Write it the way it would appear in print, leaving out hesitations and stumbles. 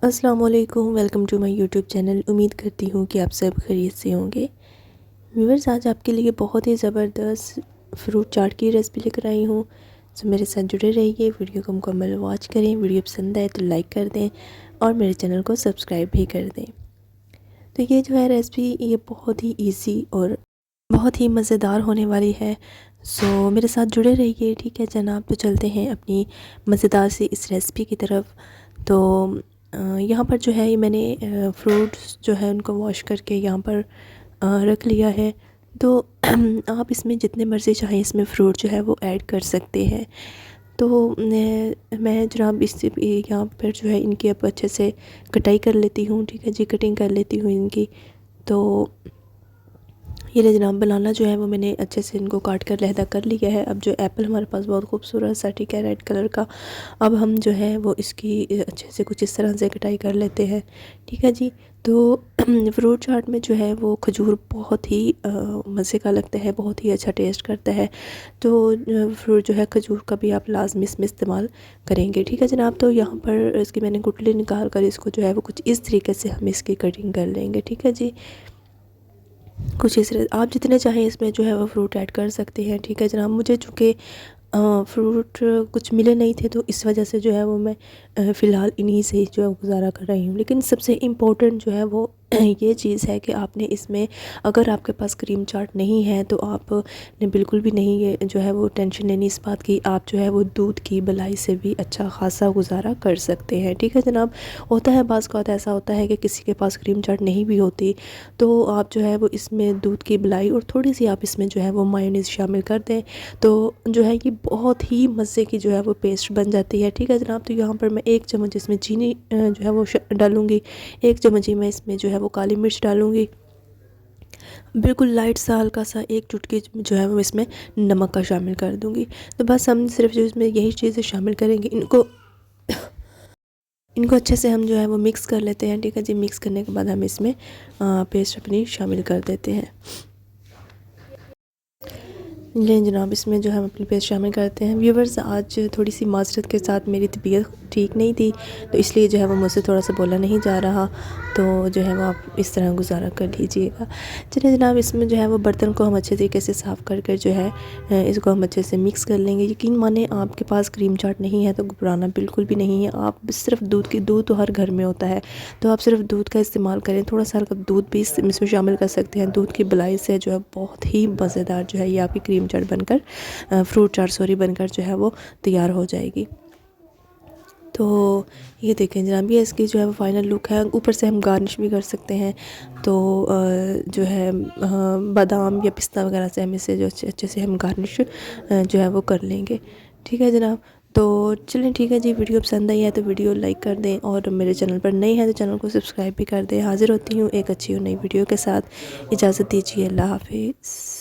अस्सलाम वालेकुम, welcome to my YouTube channel. उम्मीद करती हूँ कि आप सब खैरियत से होंगे। व्यूअर्स, आज आपके लिए बहुत ही ज़बरदस्त फ्रूट चाट की रेसिपी लेकर आई हूँ। सो मेरे साथ जुड़े रहिए, वीडियो को मुकम्मल वॉच करें। वीडियो पसंद आए तो लाइक कर दें और मेरे चैनल को सब्सक्राइब भी कर दें। तो ये जो है रेसिपी, ये बहुत ही ईजी और बहुत ही मज़ेदार होने वाली है। सो मेरे साथ जुड़े रहिए, ठीक है जनाब। तो चलते हैं अपनी मज़ेदार सी इस रेसिपी की तरफ। तो यहाँ पर जो है ये मैंने फ्रूट्स जो है उनको वॉश करके यहाँ पर रख लिया है। तो आप इसमें जितने मर्ज़ी चाहें इसमें फ्रूट जो है वो ऐड कर सकते हैं। तो मैं जनाब इस यहाँ पर जो है इनकी अब अच्छे से कटाई कर लेती हूँ, ठीक है जी। कटिंग कर लेती हूँ इनकी। तो ये ले जनाब, बनाना जो है वो मैंने अच्छे से इनको काट कर लहदा कर लिया है। अब जो एप्पल हमारे पास बहुत खूबसूरत सा, ठीक है, रेड कलर का। अब हम जो है वो इसकी अच्छे से कुछ इस तरह से कटाई कर लेते हैं, ठीक है जी। तो फ्रूट चाट में जो है वो खजूर बहुत ही मज़े का लगता है, बहुत ही अच्छा टेस्ट करता है। तो फ्रूट जो है खजूर का भी आप लाजमी इसमें इस्तेमाल करेंगे, ठीक है जनाब। तो यहाँ पर इसकी मैंने गुठली निकाल कर इसको जो है वो कुछ इस तरीके से हम इसकी कटिंग कर लेंगे, ठीक है जी। कुछ इस तरह आप जितने चाहें इसमें जो है वो फ्रूट ऐड कर सकते हैं, ठीक है जनाब। मुझे चूँकि फ्रूट कुछ मिले नहीं थे तो इस वजह से जो है वो मैं फ़िलहाल इन्हीं से ही जो है गुज़ारा कर रही हूँ। लेकिन सबसे इम्पोर्टेंट जो है वो ये चीज़ है कि आपने इसमें, अगर आपके पास क्रीम चाट नहीं है तो आपने बिल्कुल भी नहीं ये जो है वो टेंशन लेनी इस बात की। आप जो है वो दूध की मलाई से भी अच्छा ख़ासा गुज़ारा कर सकते हैं, ठीक है जनाब। होता है बाज़ औक़ात ऐसा होता है कि किसी के पास क्रीम चाट नहीं भी होती, तो आप जो है वो इसमें दूध की मलाई और थोड़ी सी आप इसमें जो है वो मायोनीज़ शामिल कर दें, तो जो है ये बहुत ही मज़े की जो है वो पेस्ट बन जाती है, ठीक है जनाब। तो यहाँ पर मैं 1 चम्मच इसमें चीनी जो है वो डालूँगी। 1 चम्मच ही मैं इसमें जो है वो काली मिर्च डालूँगी। बिल्कुल लाइट सा हल्का सा 1 चुटकी जो है वो इसमें नमक का शामिल कर दूँगी। तो बस हम सिर्फ जो इसमें यही चीज़ें शामिल करेंगे, इनको अच्छे से हम जो है वो मिक्स कर लेते हैं, ठीक है जी। मिक्स करने के बाद हम इसमें पेस्ट अपनी शामिल कर देते हैं। लें जनाब, इसमें जो हम अपनी पेस्ट शामिल करते हैं। व्यूवर्स, आज थोड़ी सी माज़रत के साथ मेरी तबीयत ठीक नहीं थी, तो इसलिए जो है वो मुझसे थोड़ा सा बोला नहीं जा रहा। तो जो है वो आप इस तरह गुज़ारा कर लीजिएगा। चलिए जनाब, इसमें जो है वो बर्तन को हम अच्छे तरीके से साफ़ कर कर जो है इसको हम अच्छे से मिक्स कर लेंगे। यकीन माने, आपके पास क्रीम चाट नहीं है तो घबराना बिल्कुल भी नहीं है। आप सिर्फ दूध तो हर घर में होता है, तो आप सिर्फ दूध का इस्तेमाल करें। थोड़ा सा हल्का दूध भी इसमें शामिल कर सकते हैं। दूध की मलाई से जो है बहुत ही मज़ेदार जो है ये आपकी क्रीम चाट बनकर, फ्रूट चाट सॉरी, बनकर जो है वो तैयार हो जाएगी। तो ये देखें जनाब, ये इसकी जो है वो फाइनल लुक है। ऊपर से हम गार्निश भी कर सकते हैं। तो जो है बादाम या पिस्ता वगैरह से हम इसे जो अच्छे से हम गार्निश जो है वो कर लेंगे, ठीक है जनाब। तो चलें, ठीक है जी। वीडियो पसंद आई है तो वीडियो लाइक कर दें और मेरे चैनल पर नए हैं तो चैनल को सब्सक्राइब भी कर दें। हाज़िर होती हूँ एक अच्छी और नई वीडियो के साथ। इजाज़त दीजिए, अल्लाह हाफ़िज़।